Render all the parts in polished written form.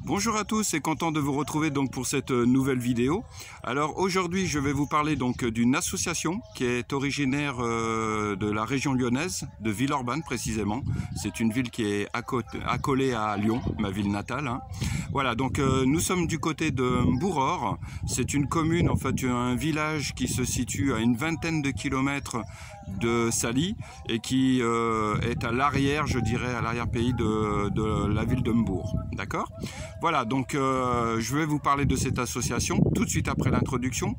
Bonjour à tous et content de vous retrouver donc pour cette nouvelle vidéo. Alors aujourd'hui je vais vous parler donc d'une association qui est originaire de la région lyonnaise, de Villeurbanne précisément. C'est une ville qui est accolée à Lyon, ma ville natale, hein. Voilà, donc nous sommes du côté de Bouror. C'est une commune, en fait un village qui se situe à une vingtaine de kilomètres de Sally et qui est à l'arrière, je dirais, à l'arrière-pays de la ville de Mbourg. D'accord ? Voilà, donc je vais vous parler de cette association tout de suite après l'introduction.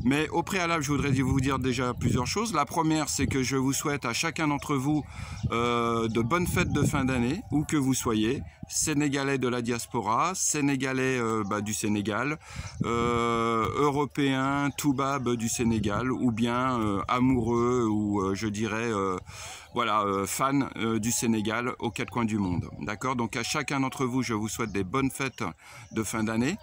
Mais au préalable, je voudrais vous dire déjà plusieurs choses. La première, c'est que je vous souhaite à chacun d'entre vous de bonnes fêtes de fin d'année, où que vous soyez. Sénégalais de la diaspora, Sénégalais du Sénégal, Européens, Toubab du Sénégal, ou bien amoureux ou je dirais fans du Sénégal aux quatre coins du monde. D'accord ? Donc à chacun d'entre vous, je vous souhaite des bonnes fêtes de fin d'année.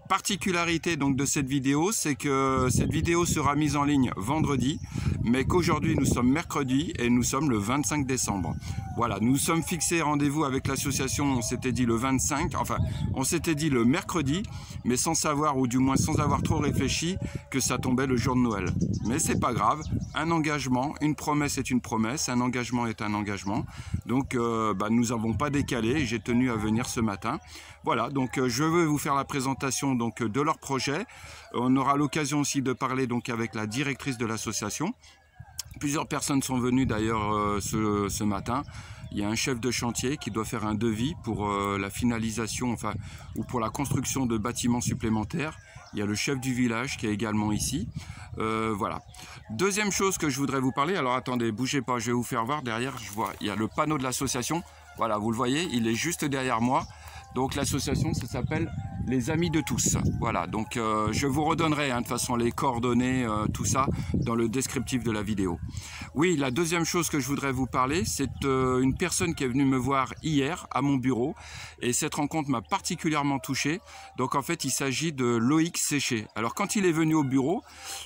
Particularité donc de cette vidéo, c'est que cette vidéo sera mise en ligne vendredi, mais qu'aujourd'hui nous sommes mercredi et nous sommes le 25 décembre. Voilà, nous sommes fixés rendez-vous avec l'association, on s'était dit le 25, enfin on s'était dit le mercredi, mais sans savoir, ou du moins sans avoir trop réfléchi, que ça tombait le jour de Noël. Mais c'est pas grave, un engagement, une promesse est une promesse, un engagement est un engagement. Donc nous n'avons pas décalé, j'ai tenu à venir ce matin. Voilà, donc je vais vous faire la présentation donc de leur projet. On aura l'occasion aussi de parler donc avec la directrice de l'association. Plusieurs personnes sont venues d'ailleurs ce matin. Il y a un chef de chantier qui doit faire un devis pour la finalisation, ou pour la construction de bâtiments supplémentaires. Il y a le chef du village qui est également ici. Voilà. Deuxième chose que je voudrais vous parler. Alors attendez, bougez pas, je vais vous faire voir. Derrière, je vois, il y a le panneau de l'association. Voilà, vous le voyez, il est juste derrière moi. Donc l'association, ça s'appelle Les Amis de tous. Voilà, donc je vous redonnerai de toute façon les coordonnées, tout ça, dans le descriptif de la vidéo. Oui, la deuxième chose que je voudrais vous parler, c'est une personne qui est venue me voir hier à mon bureau. Et cette rencontre m'a particulièrement touché. Donc en fait, il s'agit de Loïc Séché. Alors quand il est venu au bureau,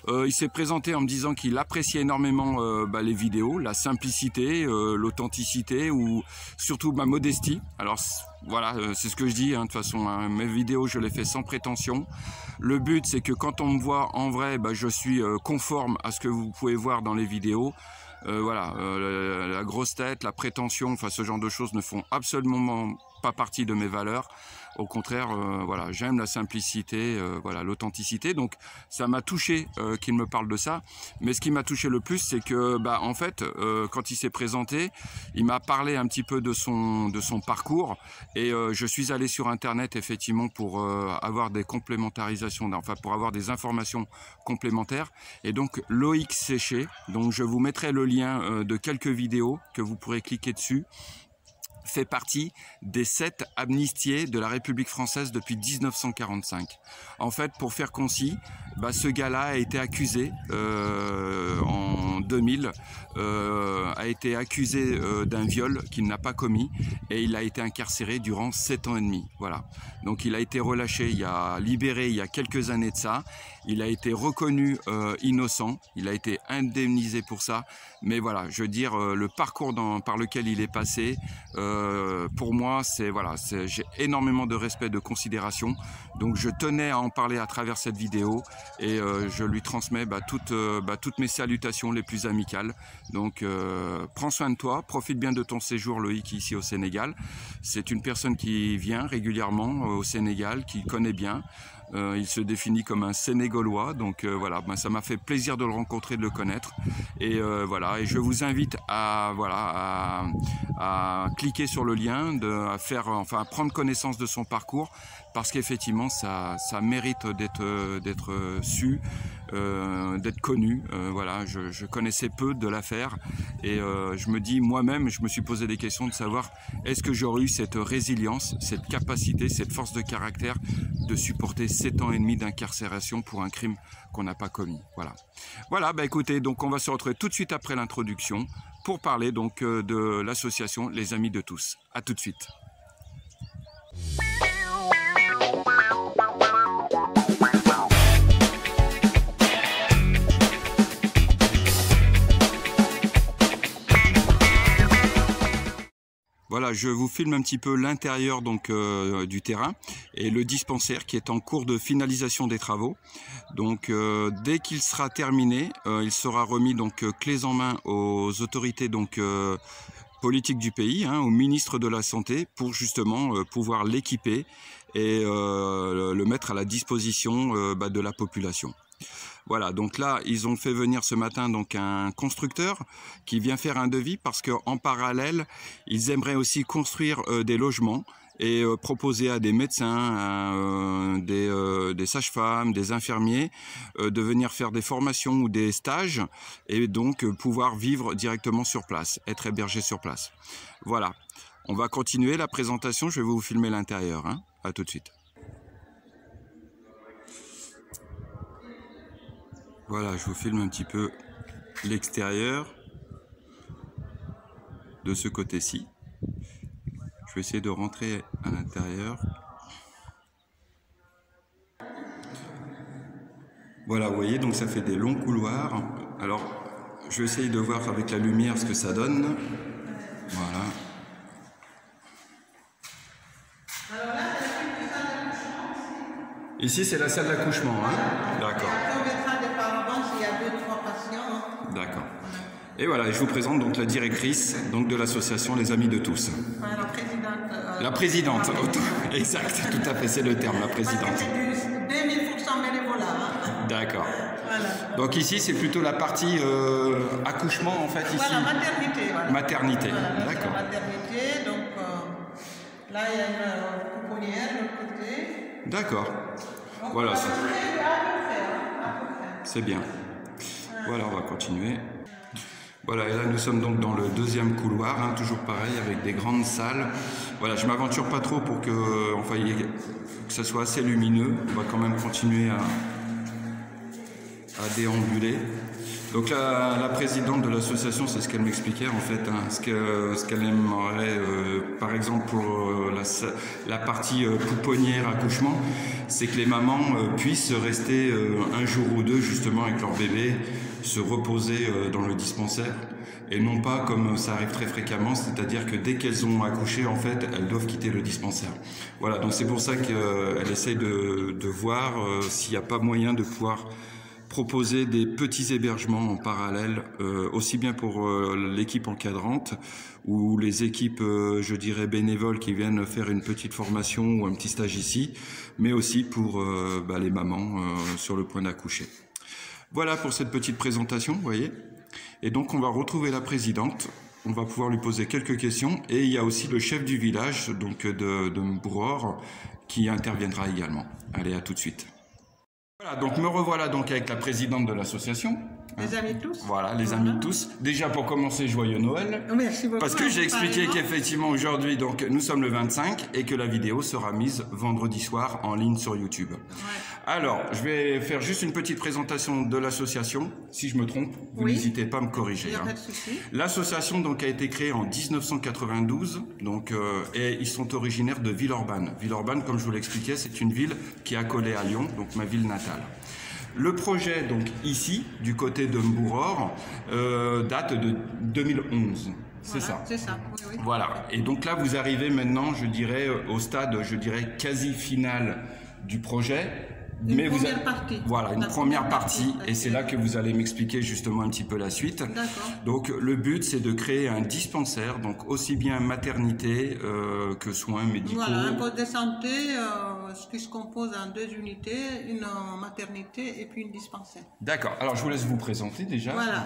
il s'est présenté en me disant qu'il appréciait énormément les vidéos, la simplicité, l'authenticité ou surtout ma modestie. Alors voilà, c'est ce que je dis, de toute façon, mes vidéos, je les fais sans prétention. Le but, c'est que quand on me voit en vrai, je suis conforme à ce que vous pouvez voir dans les vidéos. La grosse tête, la prétention, ce genre de choses ne font absolument pas partie de mes valeurs. Au contraire, j'aime la simplicité, l'authenticité. Donc, ça m'a touché qu'il me parle de ça. Mais ce qui m'a touché le plus, c'est que, en fait, quand il s'est présenté, il m'a parlé un petit peu de son parcours. Et je suis allé sur Internet, effectivement, pour avoir des complémentarisations, pour avoir des informations complémentaires. Et donc, Loïc Séché, donc je vous mettrai le lien de quelques vidéos que vous pourrez cliquer dessus, fait partie des 7 amnistiés de la République française depuis 1945. En fait, pour faire concis, ce gars-là a été accusé en 2000, a été accusé d'un viol qu'il n'a pas commis et il a été incarcéré durant 7 ans et demi. Voilà. Donc il a été relâché, libéré il y a quelques années de ça. Il a été reconnu innocent, il a été indemnisé pour ça. Mais voilà, je veux dire, le parcours par lequel il est passé, pour moi, j'ai énormément de respect, de considération. Donc je tenais à en parler à travers cette vidéo et je lui transmets toutes mes salutations les plus amicales. Donc prends soin de toi, profite bien de ton séjour, Loïc, ici au Sénégal. C'est une personne qui vient régulièrement au Sénégal, qui connaît bien. Il se définit comme un Sénégalois, donc ça m'a fait plaisir de le rencontrer, de le connaître. Et et je vous invite à cliquer sur le lien, à prendre connaissance de son parcours, parce qu'effectivement ça mérite d'être su, d'être connu. Je connaissais peu de l'affaire et je me dis moi-même, je me suis posé des questions de savoir est-ce que j'aurais eu cette résilience, cette capacité, cette force de caractère de supporter 7 ans et demi d'incarcération pour un crime qu'on n'a pas commis. Voilà, écoutez, donc on va se retrouver tout de suite après l'introduction pour parler donc de l'association Les Amis de tous. À tout de suite. Voilà, je vous filme un petit peu l'intérieur donc du terrain et le dispensaire qui est en cours de finalisation des travaux. Donc dès qu'il sera terminé, il sera remis donc clés en main aux autorités donc politiques du pays, hein, au ministre de la Santé, pour justement pouvoir l'équiper et le mettre à la disposition de la population. Voilà, donc là, ils ont fait venir ce matin donc un constructeur qui vient faire un devis parce qu'en parallèle, ils aimeraient aussi construire des logements et proposer à des médecins, des sages-femmes, des infirmiers de venir faire des formations ou des stages et donc pouvoir vivre directement sur place, être hébergés sur place. Voilà, on va continuer la présentation, je vais vous filmer l'intérieur, hein. À tout de suite. Voilà, je vous filme un petit peu l'extérieur de ce côté-ci. Je vais essayer de rentrer à l'intérieur. Voilà, vous voyez, donc ça fait des longs couloirs. Alors, je vais essayer de voir avec la lumière ce que ça donne. Voilà. Ici, c'est la salle d'accouchement, hein? D'accord. D'accord. Et voilà, je vous présente donc la directrice donc de l'association Les Amis de tous. La présidente. La présidente, exact, tout à fait, c'est le terme, la présidente. Parce que c'est du 2000% bénévolat. Hein. D'accord. Voilà. Donc ici, c'est plutôt la partie accouchement en fait ici. Voilà, maternité. Voilà. Maternité, voilà, d'accord. Maternité, donc là il y a une pouponnière de l'autre côté. D'accord. Voilà, c'est bien. Voilà, on va continuer. Voilà, et là nous sommes donc dans le deuxième couloir, hein, toujours pareil, avec des grandes salles. Voilà, je ne m'aventure pas trop pour que, enfin, que ça soit assez lumineux. On va quand même continuer à déambuler. Donc la présidente de l'association, c'est ce qu'elle m'expliquait en fait, hein, ce qu'elle aimerait, par exemple pour la partie pouponnière accouchement, c'est que les mamans puissent rester un jour ou deux justement avec leur bébé, se reposer dans le dispensaire, et non pas comme ça arrive très fréquemment, c'est-à-dire que dès qu'elles ont accouché, en fait, elles doivent quitter le dispensaire. Voilà, donc c'est pour ça qu'elle essaye de voir s'il n'y a pas moyen de pouvoir proposer des petits hébergements en parallèle, aussi bien pour l'équipe encadrante ou les équipes, je dirais, bénévoles qui viennent faire une petite formation ou un petit stage ici, mais aussi pour les mamans sur le point d'accoucher. Voilà pour cette petite présentation, vous voyez. Et donc on va retrouver la présidente, on va pouvoir lui poser quelques questions, et il y a aussi le chef du village donc de Mbouror qui interviendra également. Allez, à tout de suite. Voilà, donc me revoilà donc avec la présidente de l'association. Les amis de tous. Voilà, les amis de tous. Déjà pour commencer, joyeux Noël. Merci beaucoup. Parce que j'ai expliqué qu'effectivement aujourd'hui, donc nous sommes le 25 et que la vidéo sera mise vendredi soir en ligne sur YouTube. Ouais. Alors, je vais faire juste une petite présentation de l'association. Si je me trompe, vous n'hésitez pas à me corriger. Il n'y a pas de souci. L'association donc a été créée en 1992, donc et ils sont originaires de Villeurbanne. Villeurbanne, comme je vous l'expliquais, c'est une ville qui est accolée à Lyon, donc ma ville natale. Le projet, donc ici, du côté de Mbouror, date de 2011. C'est voilà, ça. C'est ça, oui, oui. Voilà. Et donc là, vous arrivez maintenant, je dirais, au stade, je dirais, quasi final du projet. Une première partie. Voilà, une première partie. Et c'est là que vous allez m'expliquer justement un petit peu la suite. D'accord. Donc le but, c'est de créer un dispensaire, donc aussi bien maternité que soins médicaux. Voilà, un poste de santé qui se compose en 2 unités, une maternité et puis une dispensaire. D'accord. Alors je vous laisse vous présenter déjà. Voilà.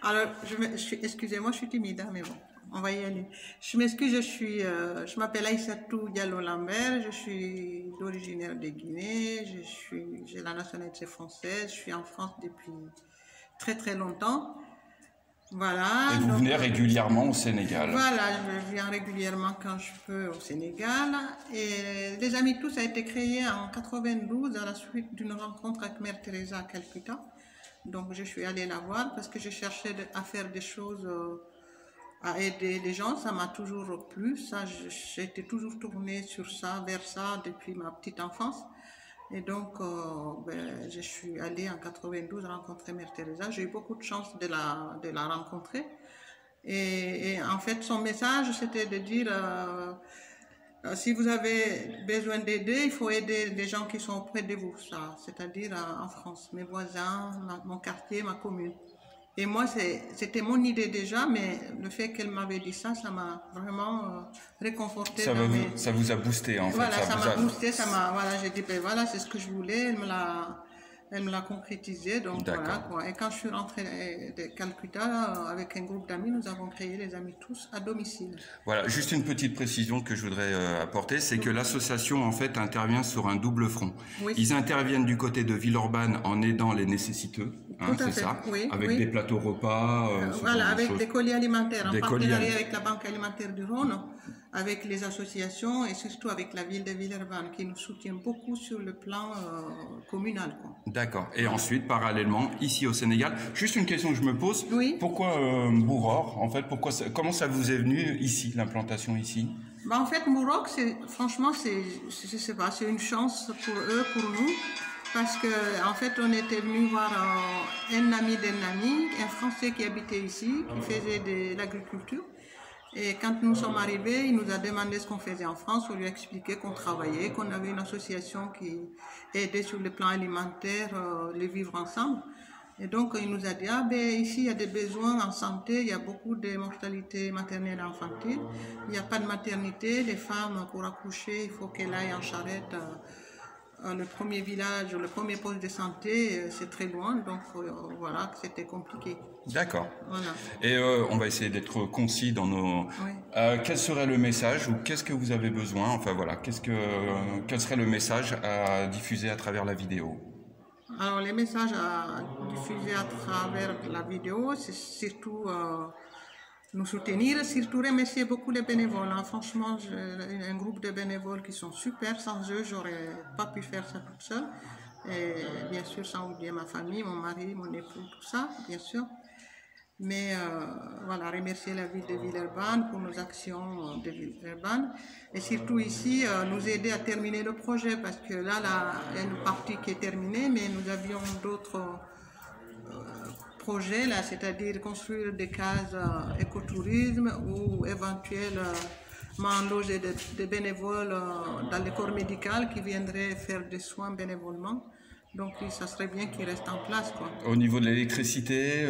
Alors, excusez-moi, je suis timide, hein, mais bon. On va y aller. Je m'excuse, je m'appelle Aïssatou Diallo Lambert, je suis originaire de Guinée, j'ai la nationalité française, je suis en France depuis très très longtemps. Voilà. Et vous venez régulièrement au Sénégal. Voilà, je viens régulièrement quand je peux au Sénégal. Et Les Amis Tous a été créé en 92 à la suite d'une rencontre avec Mère Teresa à Calcutta. Donc je suis allée la voir parce que je cherchais à faire des choses... à aider les gens, ça m'a toujours plu, j'étais toujours tournée sur ça, vers ça depuis ma petite enfance. Et donc, je suis allée en 92 rencontrer Mère Teresa. J'ai eu beaucoup de chance de la rencontrer. Et en fait, son message, c'était de dire, si vous avez besoin d'aider, il faut aider les gens qui sont auprès de vous, ça, c'est-à-dire en France, mes voisins, mon quartier, ma commune. Et moi, c'était mon idée déjà, mais le fait qu'elle m'avait dit ça, ça m'a vraiment réconforté. Ça vous a boosté, en fait. Voilà, ça m'a boosté, voilà, j'ai dit, ben voilà, c'est ce que je voulais, elle me l'a concrétisé, donc voilà quoi. Et quand je suis rentrée de Calcutta, avec un groupe d'amis, nous avons créé les Amis Tous à domicile. Voilà, juste une petite précision que je voudrais apporter, c'est que l'association en fait intervient sur un double front. Oui. Ils interviennent du côté de Villeurbanne en aidant les nécessiteux, hein, c'est ça, oui, avec des plateaux repas. Voilà, avec des colis alimentaires, en partenariat avec la Banque alimentaire du Rhône, avec les associations et surtout avec la ville de Villeurbanne qui nous soutient beaucoup sur le plan communal. D'accord. Et ensuite, parallèlement, ici au Sénégal, juste une question que je me pose. Oui. Pourquoi Mbourok, en fait, comment ça vous est venu ici, l'implantation ici? Bah, en fait, Mbourok, franchement, je sais pas, c'est une chance pour eux, pour nous. Parce que en fait, on était venu voir un ami d'un ami, un Français qui habitait ici, qui faisait de l'agriculture. Et quand nous sommes arrivés, il nous a demandé ce qu'on faisait en France. On lui a expliqué qu'on travaillait, qu'on avait une association qui aidait sur le plan alimentaire, les vivre ensemble. Et donc, il nous a dit, ah ben ici, il y a des besoins en santé, il y a beaucoup de mortalité maternelle et infantile. Il n'y a pas de maternité, les femmes, pour accoucher, il faut qu'elles aillent en charrette. Le premier village, le premier poste de santé, c'est très loin, donc voilà, c'était compliqué. D'accord. Voilà. Et on va essayer d'être concis dans nos... Oui. Quel serait le message ou qu'est-ce que vous avez besoin? Enfin voilà, quel serait le message à diffuser à travers la vidéo? Alors les messages à diffuser à travers la vidéo, c'est surtout... nous soutenir, surtout remercier beaucoup les bénévoles. Hein. Franchement, j'ai un groupe de bénévoles qui sont super. Sans eux, j'aurais pas pu faire ça toute seule. Et bien sûr, sans oublier ma famille, mon mari, mon époux, tout ça, bien sûr. Mais voilà, remercier la ville de Villeurbanne pour nos actions de Villeurbanne. Et surtout ici, nous aider à terminer le projet parce que là, il y a une partie qui est terminée, mais nous avions d'autres... projet là, c'est-à-dire construire des cases écotourisme ou éventuellement loger des bénévoles dans les corps médicaux qui viendraient faire des soins bénévolement. Donc ça serait bien qu'ils restent en place, quoi. Au niveau de l'électricité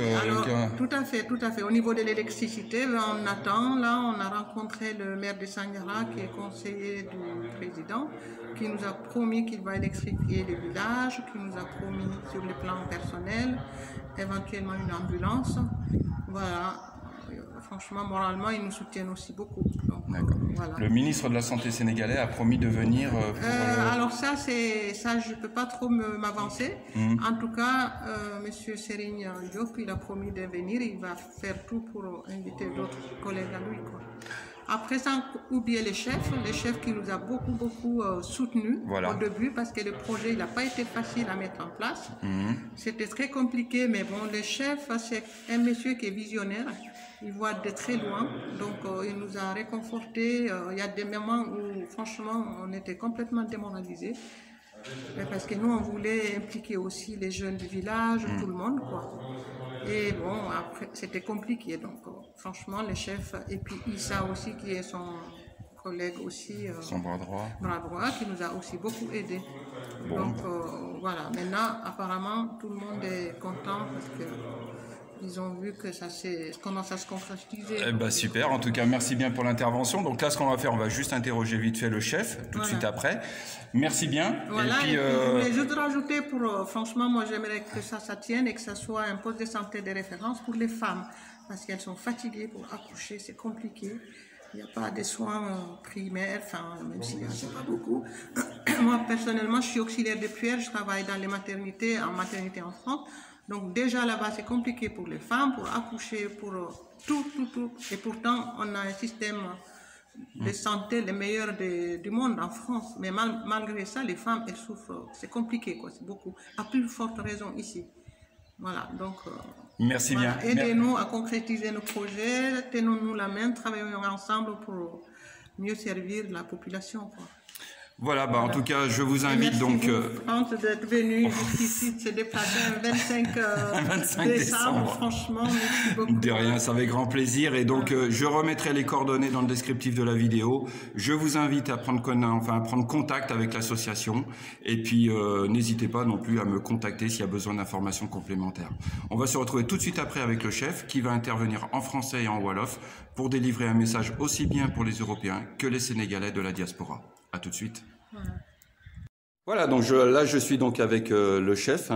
tout à fait. Au niveau de l'électricité, on attend. Là, on a rencontré le maire de Sandiara, qui est conseiller du président, qui nous a promis qu'il va électrifier les villages, qui nous a promis sur le plan personnel, éventuellement une ambulance. Voilà. Franchement, moralement, ils nous soutiennent aussi beaucoup. D'accord. Voilà. Le ministre de la Santé sénégalais a promis de venir Alors ça, je ne peux pas trop m'avancer. En tout cas, M. Serigne Diop, il a promis de venir. Il va faire tout pour inviter d'autres collègues à lui, quoi. Après, sans oublier les chefs qui nous a beaucoup soutenus au début parce que le projet il n'a pas été facile à mettre en place. C'était très compliqué, mais bon, le chef, c'est un monsieur qui est visionnaire. Il voit de très loin, donc il nous a réconfortés. Il y a des moments où, franchement, on était complètement démoralisés. Parce que nous, on voulait impliquer aussi les jeunes du village, tout le monde, quoi. Et bon, après, c'était compliqué. Donc, franchement, les chefs, et puis Issa aussi, qui est son collègue aussi. Son bras droit. Bras droit, qui nous a aussi beaucoup aidés. Bon. Donc, voilà. Maintenant, apparemment, tout le monde est content parce que... ils ont vu que ça commence à se concrétiser. Eh ben, super, en tout cas, merci bien pour l'intervention. Donc là, ce qu'on va faire, on va juste interroger vite fait le chef, tout de suite après. Merci bien. Voilà, et puis, je voulais juste rajouter, franchement, moi j'aimerais que ça tienne et que ça soit un poste de santé de référence pour les femmes, parce qu'elles sont fatiguées pour accoucher, c'est compliqué. Il n'y a pas de soins primaires, enfin, même s'il n'y en a pas beaucoup. Moi, personnellement, je suis auxiliaire de prière, je travaille dans les maternités, en maternité en France. Donc déjà là-bas, c'est compliqué pour les femmes, pour accoucher, pour tout. Et pourtant, on a un système de santé le meilleur du monde en France. Mais malgré ça, les femmes, elles souffrent. C'est compliqué, quoi. C'est beaucoup. À plus forte raison ici. Voilà, donc... merci bien. Aidez-nous à concrétiser nos projets, tenons-nous la main, travaillons ensemble pour mieux servir la population, quoi. Voilà, bah, en tout cas, je vous invite merci donc... Franck d'être venu jusqu'ici, de se déplacer un 25 décembre. Franchement, merci beaucoup. De rien, c'est avec grand plaisir. Et donc, je remettrai les coordonnées dans le descriptif de la vidéo. Je vous invite à prendre contact avec l'association. Et puis, n'hésitez pas non plus à me contacter s'il y a besoin d'informations complémentaires. On va se retrouver tout de suite après avec le chef qui va intervenir en français et en wolof pour délivrer un message aussi bien pour les Européens que les Sénégalais de la diaspora. À tout de suite. Voilà, donc là je suis donc avec le chef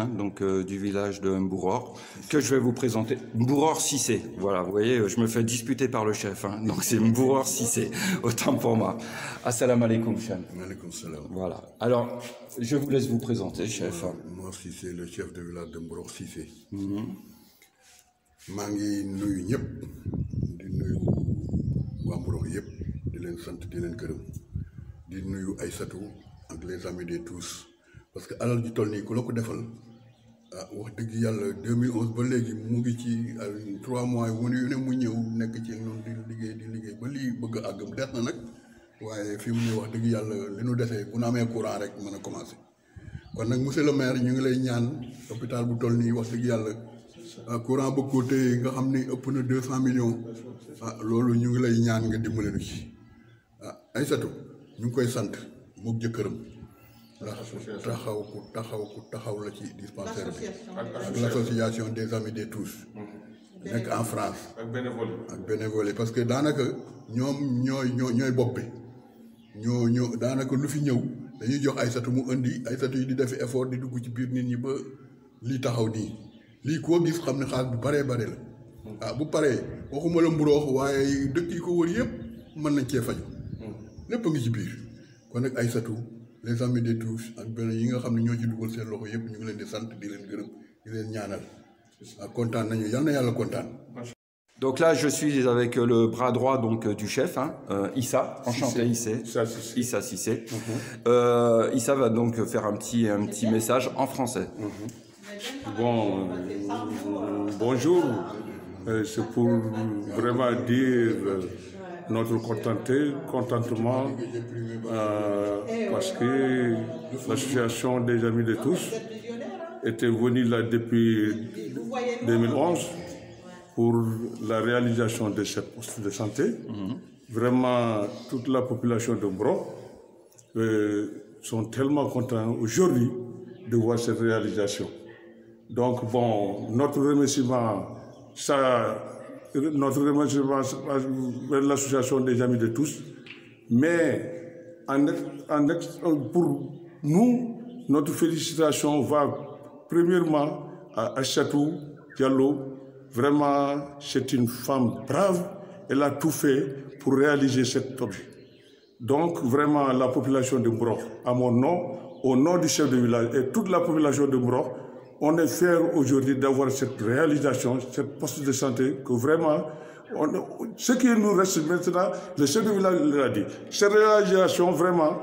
du village de Mbouror que je vais vous présenter. Mbouror Cissé, voilà, vous voyez, je me fais disputer par le chef, donc c'est Mbouror Cissé, autant pour moi. Assalamu alaikum, Chan. Alaikum salam. Voilà, alors je vous laisse vous présenter, chef. Moi Cissé, le chef de village de Mbouror Cissé. maa ngi nuyu ñëpp di nuyu waa Mbouror yëpp di leen sant di leen gërëm di nuyu Aïssatou ak les amis de tous parce que alal ji toll nii ku la ko defal wax dëgg yàlla 2011 ba léegi mu ngi ci 3 mois yu ne mu ñëw nekk ci noonu di liggéey ba lii bëgg a àggam des na nag waaye fi mu ne wax dëgg yàlla li nu desee bu nu amee courant rek mën a commencé kon nag monsieur le maire ñu ngi lay ñaan hôpital bu toll nii wax dëgg yàlla courant ba ko téye nga xam ni ëpp na 200 millions loolu ñu ngi lay ñaan nga dimbale nu ci Aïssatou ñu ngi koy sant mook jëkkëram ndax taxaw la ci dispensaire bi ak l'association des amis des tous nekk en France ak bénévole parce que daanaka ñoom ñooy bopp bi ñoo daanaka lu fi ñëw dañuy jox Aïssatou mu indi Aïssatou yi di def effort di dugg ci biir nit ñi ba lii taxaw nii lii koo gis xam ne xaalis bu baree bare la bu paree waxuma la Mbouror waaye dëkk yi ko wër yëpp mën nañ cee faju lépp a ngi ci biir kon nag Aïssatou les amis des tous ak benn yi nga xam ne ñoo ci dugal seen loxo yëpp ñu ngi leen di sant di leen gërëm di leen ñaanal kontaan nañu yal na yàlla kontaan. Donc là, je suis avec le bras droit du chef, Issa, enchanté Issa Cissé. Issa va donc faire un petit message en français. Bon, bonjour, c'est pour vraiment dire notre contentement parce que l'association des amis de tous était venue là depuis 2011 pour la réalisation de cette poste de santé. Vraiment, toute la population de Mbouror sont tellement contents aujourd'hui de voir cette réalisation. Donc, bon, notre remerciement vers l'association des amis de tous, mais pour nous, notre félicitation va premièrement à Aïssatou Diallo. Vraiment, c'est une femme brave, elle a tout fait pour réaliser cet objet. Donc, vraiment, la population de Mbouror, à mon nom, au nom du chef de village et toute la population de Mbouror, on est fiers aujourd'hui d'avoir cette réalisation, cette poste de santé, que vraiment, ce qui nous reste maintenant, le chef de village l'a dit. Cette réalisation, vraiment,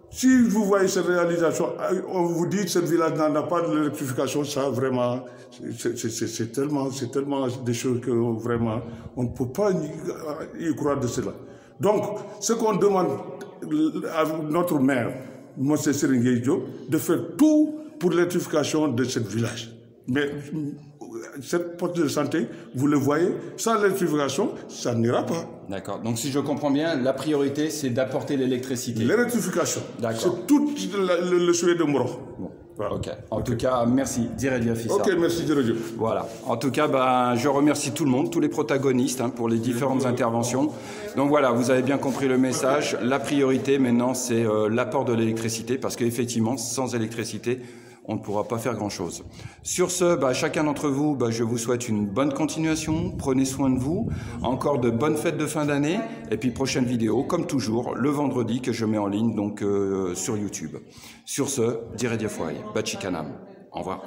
si vous voyez cette réalisation, on vous dit que ce village n'a pas de l'électrification, ça vraiment, c'est tellement des choses que vraiment, on ne peut pas y croire de cela. Donc, ce qu'on demande à notre maire, M. Serigne Diop, de faire tout pour l'électrification de ce village. Mais cette poste de santé, vous le voyez, sans l'électrification, ça n'ira pas. D'accord. Donc si je comprends bien, la priorité, c'est d'apporter l'électricité. L'électrification. D'accord. C'est tout le souhait de Mbouror. Bon. Voilà. Ok. En tout cas, merci. Ok, merci Dieu. Voilà. En tout cas, je remercie tout le monde, tous les protagonistes pour les différentes interventions. Donc voilà, vous avez bien compris le message. La priorité maintenant, c'est l'apport de l'électricité, parce qu'effectivement, sans électricité, on ne pourra pas faire grand-chose. Sur ce, chacun d'entre vous, je vous souhaite une bonne continuation. Prenez soin de vous. Encore de bonnes fêtes de fin d'année. Et puis, prochaine vidéo, comme toujours, le vendredi, que je mets en ligne donc sur YouTube. Sur ce, Dire Dia Fouaï, Bachikanam. Au revoir.